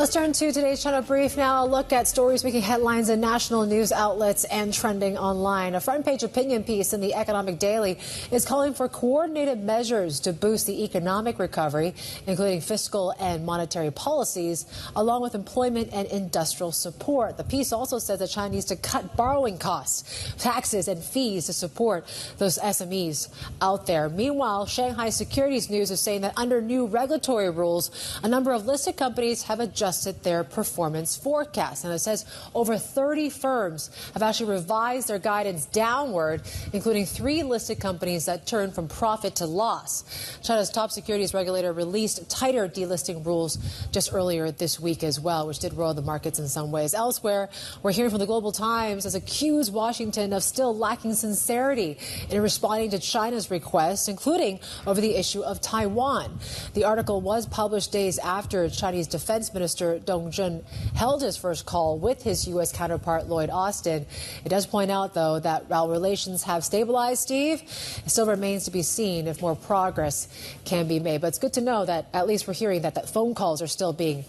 Let's turn to today's China Brief now. A look at stories making headlines in national news outlets and trending online. A front-page opinion piece in the Economic Daily is calling for coordinated measures to boost the economic recovery, including fiscal and monetary policies, along with employment and industrial support. The piece also says that China needs to cut borrowing costs, taxes, and fees to support those SMEs out there. Meanwhile, Shanghai Securities News is saying that under new regulatory rules, a number of listed companies have adjusted their performance forecast. And it says over 30 firms have actually revised their guidance downward, including 3 listed companies that turned from profit to loss. China's top securities regulator released tighter delisting rules just earlier this week as well, which did roil the markets in some ways. Elsewhere, we're hearing from the Global Times has accused Washington of still lacking sincerity in responding to China's requests, including over the issue of Taiwan. The article was published days after Chinese Defense Minister Dong Jun held his first call with his U.S. counterpart Lloyd Austin. It does point out, though, that while relations have stabilized, Steve, it still remains to be seen if more progress can be made. But it's good to know that at least we're hearing that phone calls are still being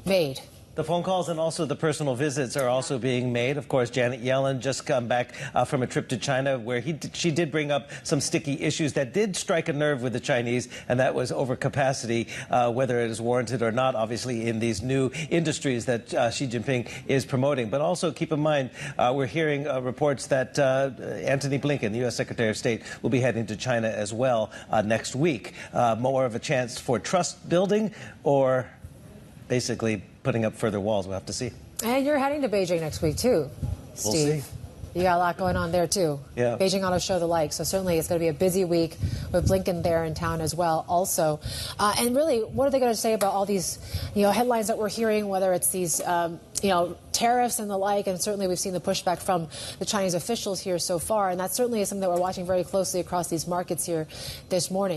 made. The phone calls and also the personal visits are also being made. Of course, Janet Yellen just come back from a trip to China where she did bring up some sticky issues that did strike a nerve with the Chinese, and that was overcapacity, whether it is warranted or not, obviously, in these new industries that Xi Jinping is promoting. But also keep in mind, we're hearing reports that Antony Blinken, the U.S. Secretary of State, will be heading to China as well next week. More of a chance for trust building or basically putting up further walls. We'll have to see. And you're heading to Beijing next week, too, Steve. We'll see. You got a lot going on there, too. Yeah. Beijing ought to show the like. So certainly it's going to be a busy week with Blinken there in town as well also. And really, what are they going to say about all these, headlines that we're hearing, whether it's these, tariffs and the like? And certainly we've seen the pushback from the Chinese officials here so far. And that certainly is something that we're watching very closely across these markets here this morning.